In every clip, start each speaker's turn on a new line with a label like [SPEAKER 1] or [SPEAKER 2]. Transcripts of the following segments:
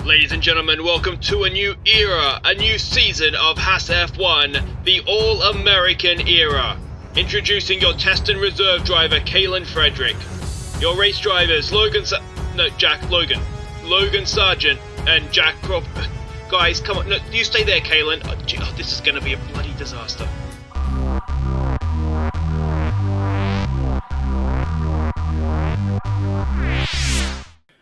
[SPEAKER 1] Ladies and gentlemen, welcome to a new era, a new season of Haas F1, the All-American era. Introducing your test and reserve driver, Kalen Frederick. Your race drivers, Logan Sargeant and Jack Crawford. Guys, come on, no, you stay there, Kalen. Oh, this is going to be a bloody disaster.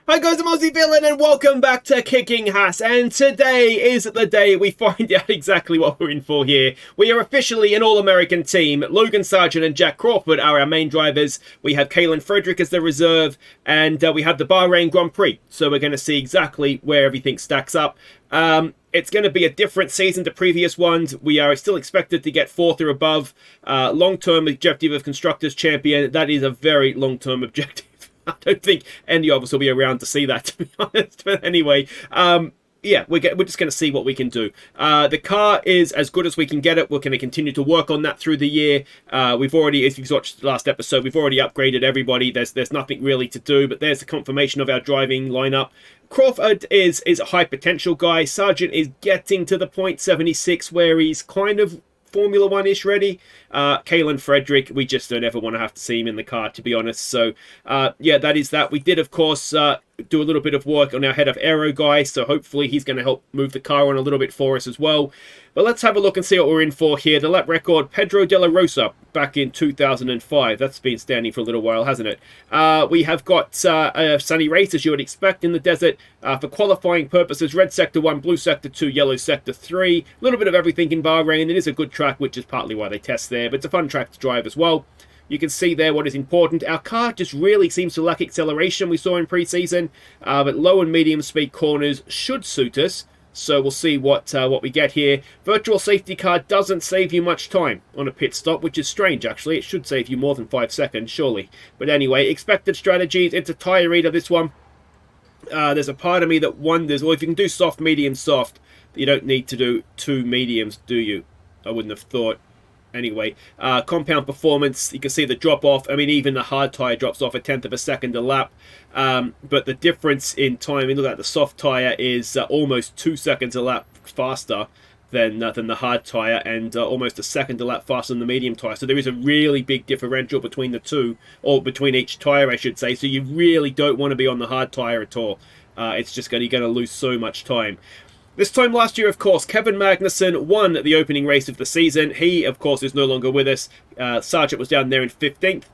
[SPEAKER 2] Hi guys, I'm Aussie Villain and welcome back to Kicking Haas, and today is the day we find out exactly what we're in for here. We are officially an All-American team. Logan Sargeant and Jack Crawford are our main drivers. We have Kalen Frederick as the reserve, and we have the Bahrain Grand Prix. So we're going to see exactly where everything stacks up. It's going to be a different season to previous ones. We are still expected to get 4th or above. Long-term objective of Constructors Champion. That is a very long-term objective. I don't think any of us will be around to see that, to be honest. But anyway, yeah, we're just going to see what we can do. The car is as good as we can get it. We're going to continue to work on that through the year. We've already, if you've watched the last episode, we've already upgraded everybody. There's nothing really to do, but there's the confirmation of our driving lineup. Crawford is a high potential guy. Sargeant is getting to the point 76 where he's kind of Formula One-ish ready. Kalen Frederick, we just don't ever want to have to see him in the car, to be honest. So, yeah, that is that. We did, of course, do a little bit of work on our head of aero guy, so hopefully he's going to help move the car on a little bit for us as well. But let's have a look and see what we're in for here. The lap record, Pedro de la Rosa, back in 2005. That's been standing for a little while, hasn't it? We have got a sunny race, as you would expect in the desert. For qualifying purposes, red sector 1, blue sector 2, yellow sector 3. A little bit of everything in Bahrain. It is a good track, which is partly why they test there, but it's a fun track to drive as well. You can see there what is important. Our car just really seems to lack acceleration we saw in pre-season, but low and medium speed corners should suit us. So we'll see what we get here. Virtual safety car doesn't save you much time on a pit stop, which is strange actually. It should save you more than 5 seconds, surely. But anyway, expected strategies. It's a tyre reader, this one. There's a part of me that wonders, well, if you can do soft, medium, soft, you don't need to do 2 mediums, do you? I wouldn't have thought. Anyway, compound performance, you can see the drop off. I mean, even the hard tyre drops off 1/10 of a second a lap. But the difference in time, look at the soft tyre is almost 2 seconds a lap faster than the hard tyre, and almost a second a lap faster than the medium tyre. So there is a really big differential between the two, or between each tyre, I should say. So you really don't want to be on the hard tyre at all. It's just you're going to lose so much time. This time last year, of course, Kevin Magnussen won the opening race of the season. He, of course, is no longer with us. Sargeant was down there in 15th.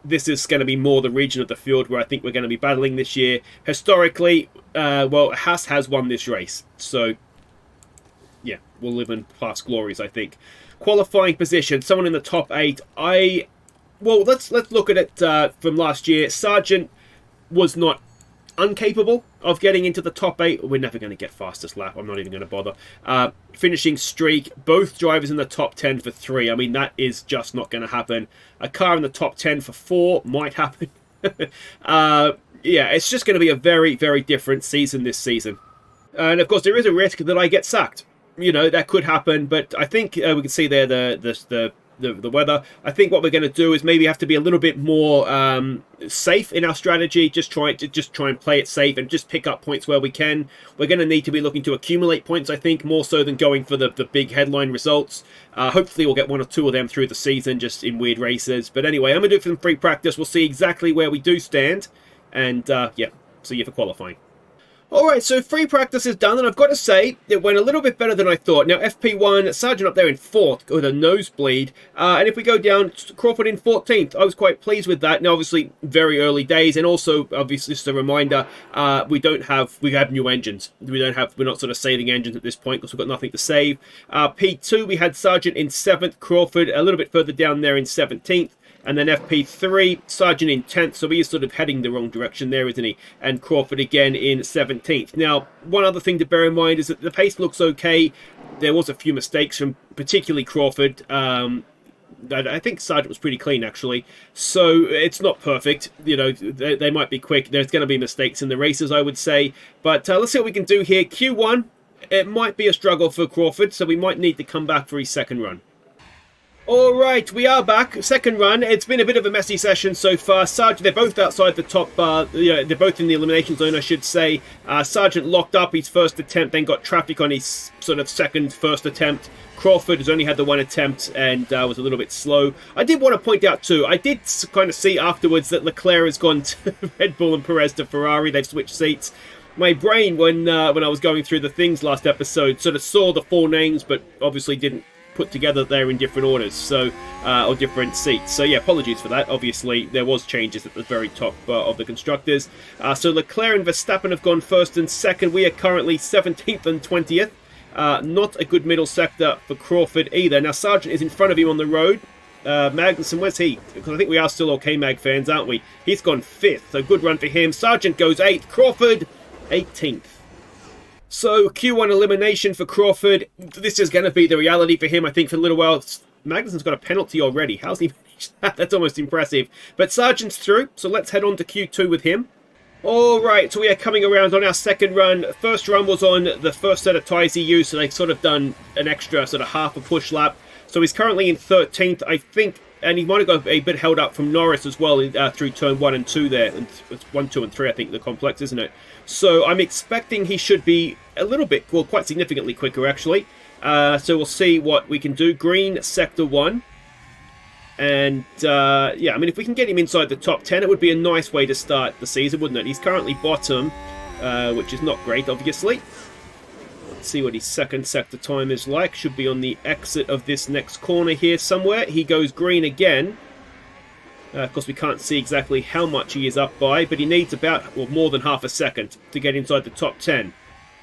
[SPEAKER 2] This is going to be more the region of the field where I think we're going to be battling this year. Historically, well, Haas has won this race. So, yeah, we'll live in past glories, I think. Qualifying position, someone in the top 8. Well, let's look at it from last year. Sargeant was not incapable of getting into the top 8. We're never going to get fastest lap. I'm not even going to bother. Finishing streak, both drivers in the top 10 for 3. I mean, that is just not going to happen. A car in the top 10 for 4 might happen. Yeah, it's just going to be a very, very different season this season. And of course, there is a risk that I get sacked. You know, that could happen, but I think we can see there the weather. I think what we're going to do is maybe have to be a little bit more safe in our strategy. Just try and play it safe and just pick up points where we can. We're going to need to be looking to accumulate points, I think, more so than going for the big headline results. Hopefully we'll get 1 or 2 of them through the season, just in weird races. But anyway, I'm going to do it for some free practice. We'll see exactly where we do stand, and yeah, see you for qualifying. Alright, so free practice is done, and I've got to say, it went a little bit better than I thought. Now, FP1, Sargeant up there in 4th with a nosebleed. And if we go down, Crawford in 14th. I was quite pleased with that. Now, obviously, very early days, and also, obviously, just a reminder, we have new engines. We're not sort of saving engines at this point, because we've got nothing to save. P2, we had Sargeant in 7th, Crawford a little bit further down there in 17th. And then FP3, Sargeant in 10th, so he is sort of heading the wrong direction there, isn't he? And Crawford again in 17th. Now, one other thing to bear in mind is that the pace looks okay. There was a few mistakes from particularly Crawford. I think Sargeant was pretty clean, actually. So it's not perfect. You know, they might be quick. There's going to be mistakes in the races, I would say. But let's see what we can do here. Q1, it might be a struggle for Crawford, so we might need to come back for his second run. Alright, we are back. Second run. It's been a bit of a messy session so far. Sargeant, they're both outside the top, they're both in the elimination zone, I should say. Sargeant locked up his first attempt, then got traffic on his sort of first attempt. Crawford has only had the one attempt and was a little bit slow. I did want to point out too, I did kind of see afterwards that Leclerc has gone to Red Bull and Perez to Ferrari. They've switched seats. My brain, when I was going through the things last episode, sort of saw the four names, but obviously didn't put together there in different orders, so or different seats. So yeah, apologies for that. Obviously, there was changes at the very top of the constructors. So Leclerc and Verstappen have gone first and second. We are currently 17th and 20th. Not a good middle sector for Crawford either. Now Sargeant is in front of him on the road. Magnussen, where's he? Because I think we are still OK Mag fans, aren't we? He's gone 5th, so good run for him. Sargeant goes 8th. Crawford 18th. So, Q1 elimination for Crawford. This is going to be the reality for him, I think, for a little while. Magnussen's got a penalty already. How's he managed that? That's almost impressive. But Sargeant's through, so let's head on to Q2 with him. Alright, so we are coming around on our second run. First run was on the first set of tyres he used, so they've sort of done an extra sort of half a push lap. So he's currently in 13th, I think, and he might have got a bit held up from Norris as well through turn 1 and 2 there. And it's 1, 2 and 3, I think, the complex, isn't it? So I'm expecting he should be a little bit, well, quite significantly quicker, actually. So we'll see what we can do. Green, Sector 1. And, yeah, I mean, if we can get him inside the top 10, it would be a nice way to start the season, wouldn't it? He's currently bottom, which is not great, obviously. Let's see what his second sector time is like. Should be on the exit of this next corner here somewhere. He goes green again. Of course, we can't see exactly how much he is up by, but he needs about, well, more than half a second to get inside the top 10.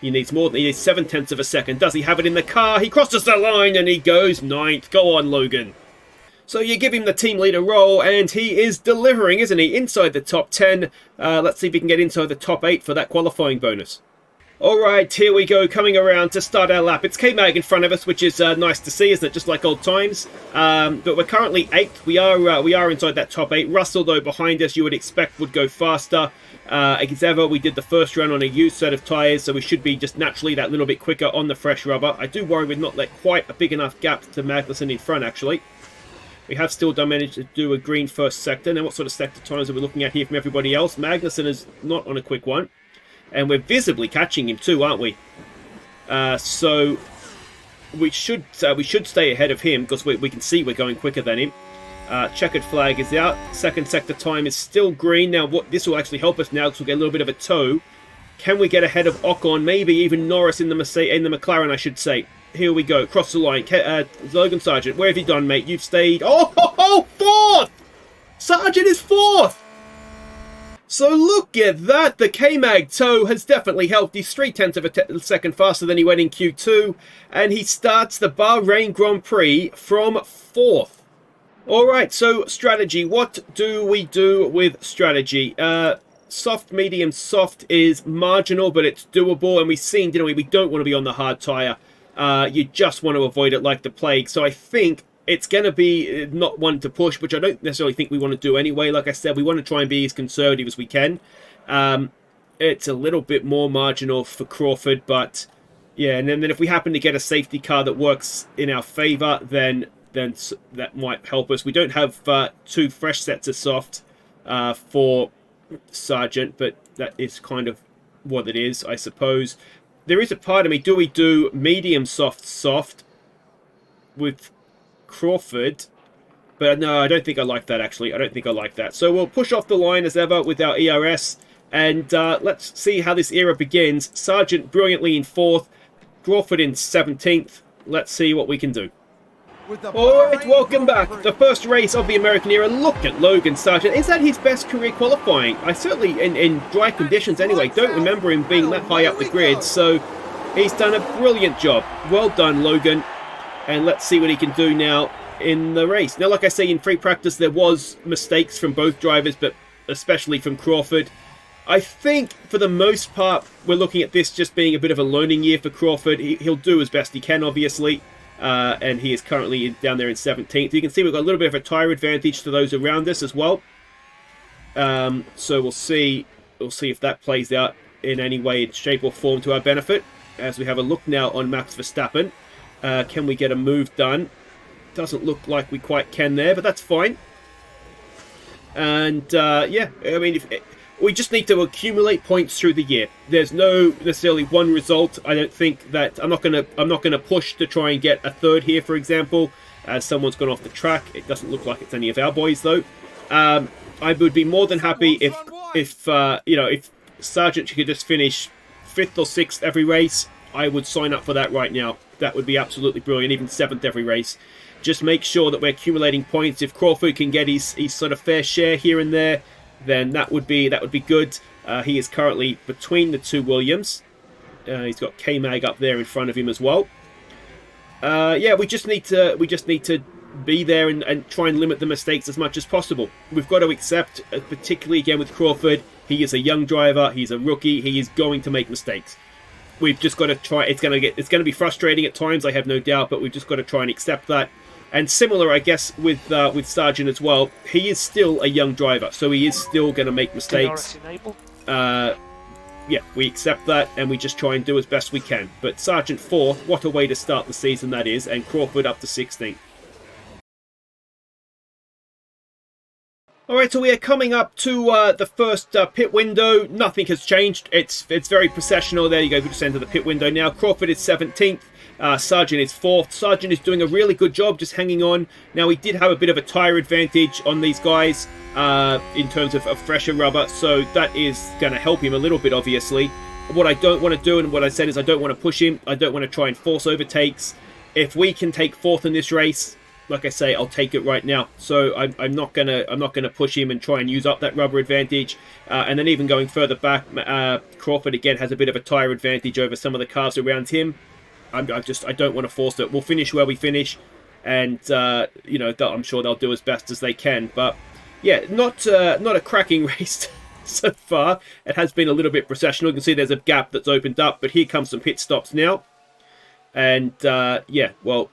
[SPEAKER 2] He needs more than 7/10 of a second. Does he have it in the car? He crosses the line and he goes 9th. Go on, Logan. So you give him the team leader role, and he is delivering, isn't he? Inside the top 10. Let's see if he can get inside the top 8 for that qualifying bonus. Alright, here we go, coming around to start our lap. It's K-Mag in front of us, which is nice to see, isn't it? Just like old times. But we're currently 8th. We are inside that top 8. Russell, though, behind us, you would expect would go faster. As ever, we did the first run on a used set of tyres, so we should be just naturally that little bit quicker on the fresh rubber. I do worry we've not let quite a big enough gap to Magnussen in front, actually. We have still managed to do a green first sector. Now, what sort of sector times are we looking at here from everybody else? Magnussen is not on a quick one. And we're visibly catching him too, aren't we? So we should stay ahead of him because we can see we're going quicker than him. Checkered flag is out. Second sector time is still green. Now, this will actually help us now because we'll get a little bit of a tow. Can we get ahead of Ocon? Maybe even Norris in the McLaren, I should say. Here we go. Cross the line. Logan Sargeant, where have you gone, mate? You've stayed. Oh, 4th! Sargeant is 4th! So look at that. The K-Mag tow has definitely helped. He's 0.3 of a second faster than he went in Q2. And he starts the Bahrain Grand Prix from 4th. Alright, so strategy. What do we do with strategy? Soft, medium, soft is marginal, but it's doable. And we've seen, didn't we? We don't want to be on the hard tyre. You just want to avoid it like the plague. So I think it's going to be not one to push, which I don't necessarily think we want to do anyway. Like I said, we want to try and be as conservative as we can. It's a little bit more marginal for Crawford, but yeah, and then if we happen to get a safety car that works in our favour, then that might help us. We don't have 2 fresh sets of soft for Sargeant, but that is kind of what it is, I suppose. There is a part of me, do we do medium soft with Crawford? But no, I don't think I like that, actually. I don't think I like that. So we'll push off the line as ever with our ERS, and let's see how this era begins. Sargeant brilliantly in 4th, Crawford in 17th. Let's see what we can do. Alright, welcome back. The first race of the American era. Look at Logan Sargeant. Is that his best career qualifying? I certainly, in dry conditions anyway, don't remember him being that high up the grid. So he's done a brilliant job. Well done, Logan. And let's see what he can do now in the race. Now, like I say, in free practice, there was mistakes from both drivers, but especially from Crawford. I think, for the most part, we're looking at this just being a bit of a learning year for Crawford. He'll do as best he can, obviously. And he is currently down there in 17th. You can see we've got a little bit of a tyre advantage to those around us as well. So we'll see if that plays out in any way, shape or form to our benefit. As we have a look now on Max Verstappen. Can we get a move done? Doesn't look like we quite can there, but that's fine. And yeah, I mean, we just need to accumulate points through the year. There's no necessarily one result. I don't think that I'm not gonna push to try and get a third here, for example, as someone's gone off the track. It doesn't look like it's any of our boys though. I would be more than happy if you know, if Sargeant could just finish 5th or 6th every race. I would sign up for that right now. That would be absolutely brilliant. Even 7th every race. Just make sure that we're accumulating points. If Crawford can get his sort of fair share here and there, then that would be good. He is currently between the two Williams. He's got K-Mag up there in front of him as well. Yeah, we just need to be there and try and limit the mistakes as much as possible. We've got to accept, particularly again with Crawford, he is a young driver, he's a rookie, he is going to make mistakes. We've just got to try. It's going to be frustrating at times, I have no doubt, but we've just got to try and accept that. And similar, I guess, with Sargeant as well. He is still a young driver, so he is still going to make mistakes. Yeah, we accept that, and we just try and do as best we can. But Sargeant 4th, what a way to start the season that is, and Crawford up to 16th. Alright, so we are coming up to the first pit window. Nothing has changed. It's very processional. There you go, we just enter the pit window now. Crawford is 17th. Sargeant is 4th. Sargeant is doing a really good job just hanging on. Now, he did have a bit of a tyre advantage on these guys in terms of fresher rubber, so that is going to help him a little bit, obviously. What I don't want to do, and what I said is I don't want to push him. I don't want to try and force overtakes. If we can take 4th in this race, like I say, I'll take it right now. So I'm not gonna push him and try and use up that rubber advantage. And then even going further back, Crawford again has a bit of a tyre advantage over some of the cars around him. I don't want to force it. We'll finish where we finish, and you know, I'm sure they'll do as best as they can. But yeah, not a cracking race so far. It has been a little bit processional. You can see there's a gap that's opened up, but here comes some pit stops now, and yeah, well,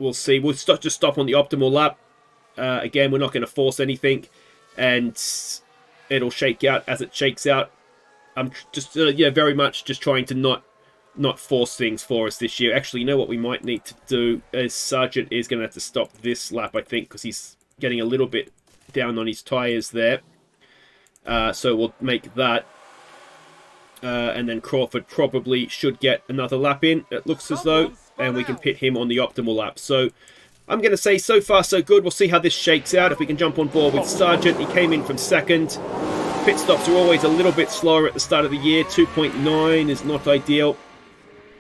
[SPEAKER 2] we'll see. We'll just stop on the optimal lap. Again, we're not going to force anything, and it'll shake out as it shakes out. I'm just yeah, very much just trying to not force things for us this year. Actually, you know what we might need to do is Sargeant is going to have to stop this lap, I think, because he's getting a little bit down on his tyres there. So we'll make that. And then Crawford probably should get another lap in, it looks as though, and we can pit him on the optimal lap. So I'm going to say so far so good. We'll see how this shakes out. If we can jump on board with Sargeant, he came in from 2nd. Pit stops are always a little bit slower at the start of the year. 2.9 is not ideal.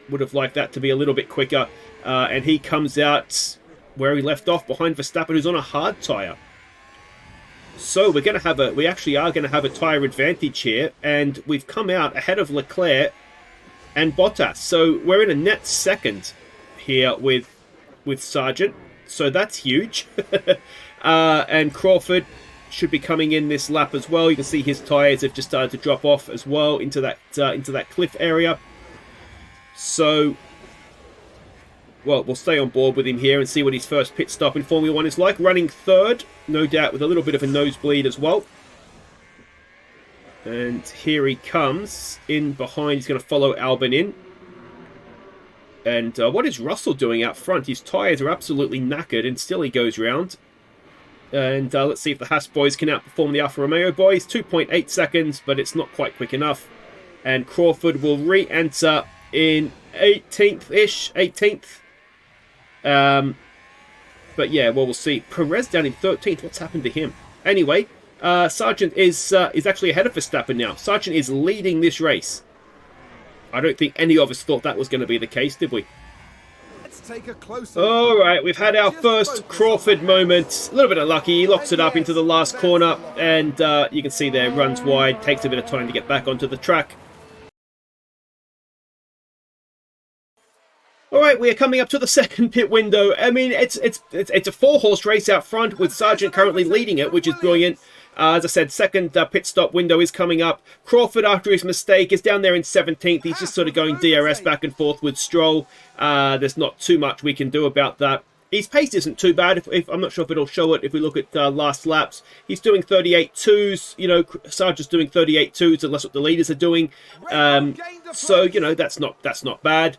[SPEAKER 2] Would have liked that to be a little bit quicker. And he comes out where he left off, behind Verstappen, who's on a hard tyre. So we actually are going to have a tyre advantage here, and we've come out ahead of Leclerc and Bottas. So we're in a net 2nd here with Sargeant. So that's huge. And Crawford should be coming in this lap as well. You can see his tyres have just started to drop off as well into that cliff area. So, well, we'll stay on board with him here and see what his first pit stop in Formula 1 is like. Running 3rd, no doubt, with a little bit of a nosebleed as well. And here he comes in behind. He's going to follow Albon in. And what is Russell doing out front? His tyres are absolutely knackered, and still he goes round. And let's see if the Haas boys can outperform the Alfa Romeo boys. 2.8 seconds, but it's not quite quick enough. And Crawford will re-enter in 18th-ish, 18th. But yeah, well, we'll see. Perez down in 13th. What's happened to him? Anyway, Sargeant is actually ahead of Verstappen now. Sargeant is leading this race. I don't think any of us thought that was going to be the case, did we?
[SPEAKER 3] Let's take a closer
[SPEAKER 2] All right, we've had our first Crawford moment. A little bit of lucky. He locks it up into the last corner, and you can see there, runs wide. Takes a bit of time to get back onto the track. All right, we are coming up to the second pit window. I mean, it's a 4-horse race out front with Sargeant currently leading it, which is brilliant. As I said, second pit stop window is coming up. Crawford, after his mistake, is down there in 17th. He's just sort of going DRS back and forth with Stroll. There's not too much we can do about that. His pace isn't too bad. If I'm not sure if it'll show it if we look at last laps. He's doing 38.2s. You know, Sargeant's doing 38.2s, and that's what the leaders are doing. So you know, that's not bad.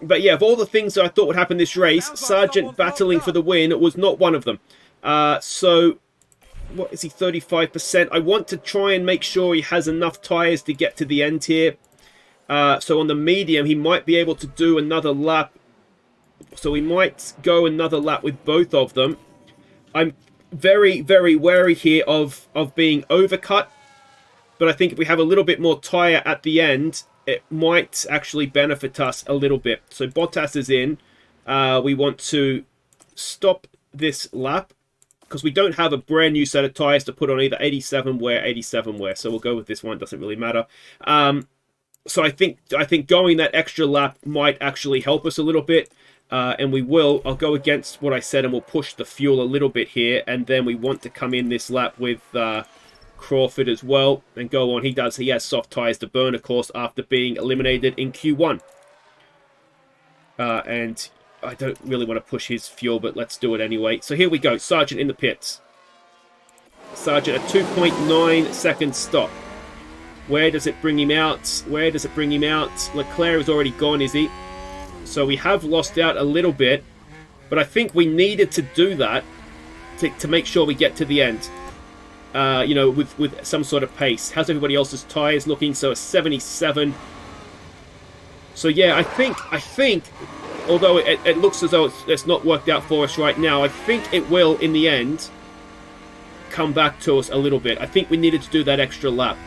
[SPEAKER 2] But yeah, of all the things that I thought would happen this race, Sargeant battling for the win was not one of them. So, what is he, 35%? I want to try and make sure he has enough tyres to get to the end here. So on the medium, he might be able to do another lap. So we might go another lap with both of them. I'm very, very wary here of being overcut. But I think if we have a little bit more tyre at the end, it might actually benefit us a little bit. So Bottas is in. We want to stop this lap because we don't have a brand new set of tyres to put on either 87 wear, 87 wear. So we'll go with this one. Doesn't really matter. So I think going that extra lap might actually help us a little bit. And we will. I'll go against what I said and we'll push the fuel a little bit here. And then we want to come in this lap with Crawford as well and go on. He has soft tyres to burn, of course, after being eliminated in Q1. And I don't really want to push his fuel, but let's do it anyway. So here we go. Sargeant in the pits. Sargeant, a 2.9 second stop. Where does it bring him out? Where does it bring him out? Leclerc is already gone, is he? So we have lost out a little bit, but I think we needed to do that to make sure we get to the end. You know, with some sort of pace. How's everybody else's tyres looking? So a 77. So yeah, I think, although it looks as though it's not worked out for us right now, I think it will, in the end, come back to us a little bit. I think we needed to do that extra lap.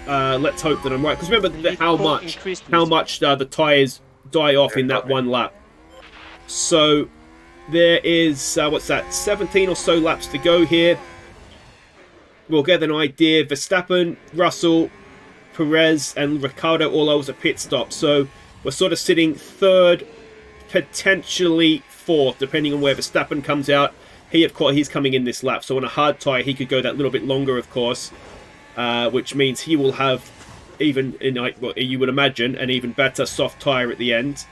[SPEAKER 2] Let's hope that I'm right. Because remember how much the tyres die off in that one lap. So there is, what's that, 17 or so laps to go here. We'll get an idea. Verstappen, Russell, Perez and Ricciardo all over a pit stop. So we're sort of sitting third, potentially fourth, depending on where Verstappen comes out. He's coming in this lap. So on a hard tyre, he could go that little bit longer, of course. Which means he will have you would imagine, an even better soft tyre at the end.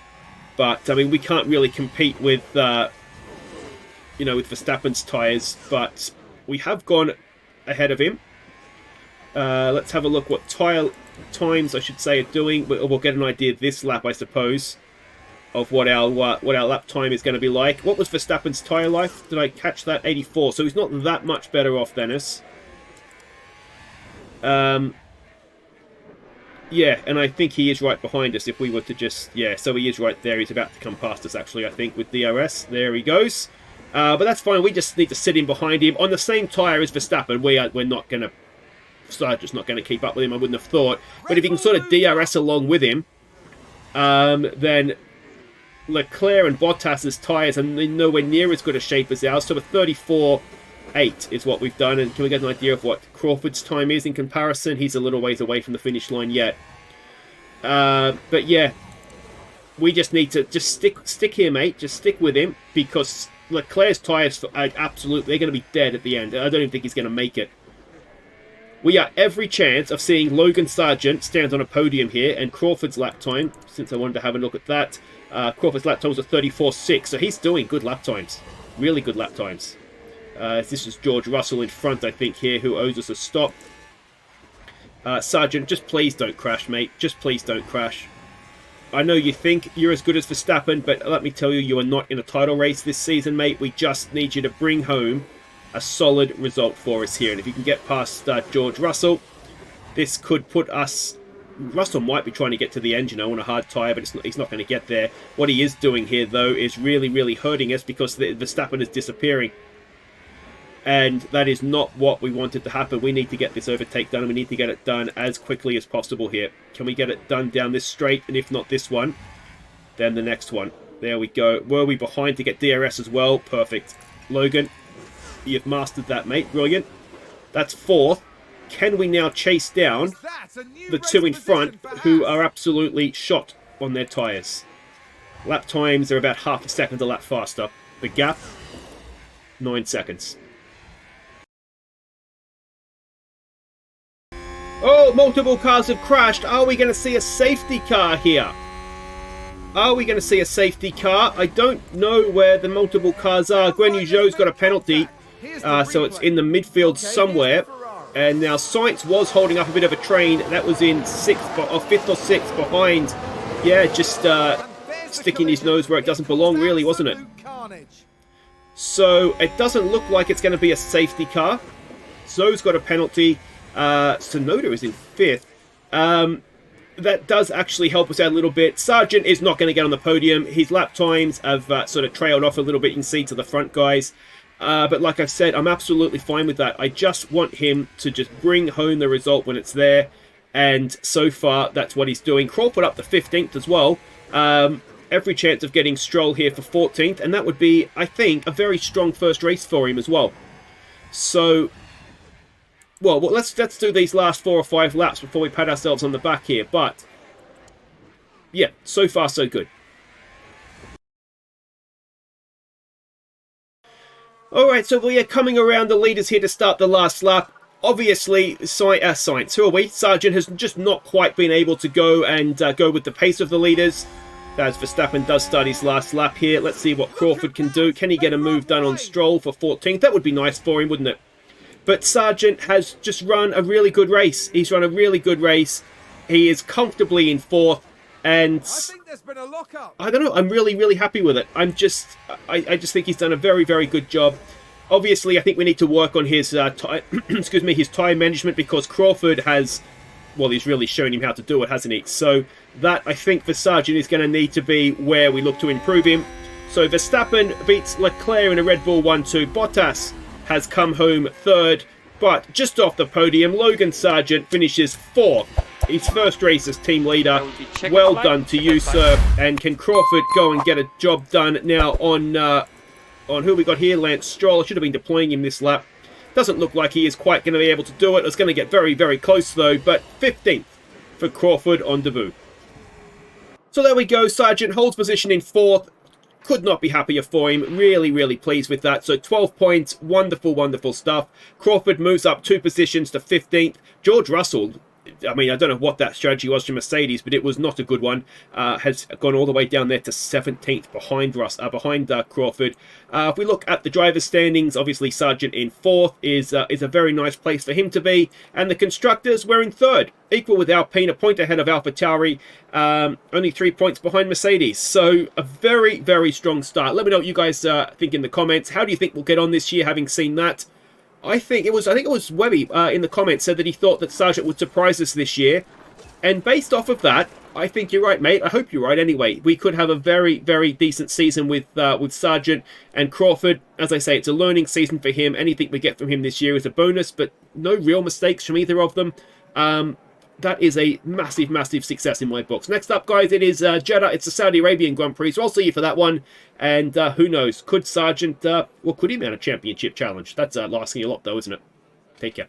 [SPEAKER 2] But, I mean, we can't really compete with, with Verstappen's tyres. But we have gone ahead of him. Let's have a look what tyre times, I should say, are doing. We'll get an idea this lap, I suppose, of what our lap time is going to be like. What was Verstappen's tyre life? Did I catch that? 84. So he's not that much better off, Dennis. Yeah, and I think he is right behind us if we were to just... Yeah, so he is right there. He's about to come past us, actually, I think, with DRS. There he goes. But that's fine. We just need to sit in behind him. On the same tyre as Verstappen, we're not going to... Sargeant's not going to keep up with him, I wouldn't have thought. But if he can sort of DRS along with him, then Leclerc and Bottas's tyres are nowhere near as good a shape as ours. So a 34.8 is what we've done. And can we get an idea of what Crawford's time is in comparison? He's a little ways away from the finish line yet. But yeah, we just need to just stick here, mate. Just stick with him, because Leclerc's tyres are absolutely, they're going to be dead at the end. I don't even think he's going to make it. We are every chance of seeing Logan Sargeant stand on a podium here, and Crawford's lap time, since I wanted to have a look at that, Crawford's lap time was a 34.6, so he's doing good lap times. Really good lap times. This is George Russell in front, I think, here, who owes us a stop. Sargeant, just please don't crash, mate. Just please don't crash. I know you think you're as good as Verstappen, but let me tell you, you are not in a title race this season, mate. We just need you to bring home a solid result for us here. And if you can get past George Russell, this could put us... Russell might be trying to get to the end, on a hard tyre, but he's not going to get there. What he is doing here, though, is really, really hurting us, because the Verstappen is disappearing. And that is not what we wanted to happen. We need to get this overtake done, and we need to get it done as quickly as possible here. Can we get it done down this straight? And if not this one, then the next one. There we go. Were we behind to get DRS as well? Perfect. Logan, you've mastered that, mate. Brilliant. That's fourth. Can we now chase down the two in front who are absolutely shot on their tyres? Lap times are about half a second a lap faster. The gap, 9 seconds. Oh, multiple cars have crashed. Are we going to see a safety car here? Are we going to see a safety car? I don't know where the multiple cars are. Guan Yu Zhou's got a penalty. So it's in the midfield somewhere. And now Sainz was holding up a bit of a train. That was in 5th or 6th behind Yeah, just sticking his nose where it doesn't belong, really, wasn't it? So it doesn't look like it's going to be a safety car. Zoe's got a penalty. Sonoda is in 5th. That does actually help us out a little bit. Sargeant is not going to get on the podium. His lap times have sort of trailed off a little bit. You can see to the front guys. But like I've said, I'm absolutely fine with that. I just want him to just bring home the result when it's there. And so far, that's what he's doing. Crawford up to 15th as well. Every chance of getting Stroll here for 14th. And that would be, I think, a very strong first race for him as well. So, well let's do these last 4 or 5 laps before we pat ourselves on the back here. But, yeah, so far so good. Alright, so we are coming around the leaders here to start the last lap. Obviously, Sainz, who are we? Sargeant has just not quite been able to go and go with the pace of the leaders. As Verstappen does start his last lap here. Let's see what Crawford can do. Can he get a move done on Stroll for 14th? That would be nice for him, wouldn't it? But Sargeant has just run a really good race. He's run a really good race. He is comfortably in 4th. And
[SPEAKER 3] I think there's been a lockup.
[SPEAKER 2] I don't know. I'm really, really happy with it. I just think he's done a very, very good job. Obviously, I think we need to work on his his tyre management, because Crawford has, well, he's really shown him how to do it, hasn't he? So that, I think, for Sargeant is going to need to be where we look to improve him. So Verstappen beats Leclerc in a Red Bull 1-2. Bottas has come home 3rd, but just off the podium, Logan Sargeant finishes 4th. His first race as team leader. Well done to you, sir. And can Crawford go and get a job done now on who we got here? Lance Stroll. I should have been deploying him this lap. Doesn't look like he is quite going to be able to do it. It's going to get very, very close though. But 15th for Crawford on debut. So there we go. Sargeant holds position in 4th. Could not be happier for him. Really, really pleased with that. So 12 points. Wonderful, wonderful stuff. Crawford moves up 2 positions to 15th. George Russell, I mean, I don't know what that strategy was from Mercedes, but it was not a good one. Has gone all the way down there to 17th behind Crawford. If we look at the driver's standings, obviously Sargeant in 4th is a very nice place for him to be. And the constructors, we're in 3rd. Equal with Alpine, a point ahead of AlphaTauri, only 3 points behind Mercedes. So a very, very strong start. Let me know what you guys think in the comments. How do you think we'll get on this year, having seen that? I think it was Webby in the comments said that he thought that Sargeant would surprise us this year. And based off of that, I think you're right, mate. I hope you're right anyway. We could have a very, very decent season with Sargeant and Crawford. As I say, it's a learning season for him. Anything we get from him this year is a bonus, but no real mistakes from either of them. That is a massive, massive success in my books. Next up, guys, it is Jeddah. It's the Saudi Arabian Grand Prix, so I'll see you for that one. And who knows? Could Sargeant, could he mount a championship challenge? That's asking a lot, though, isn't it? Take care.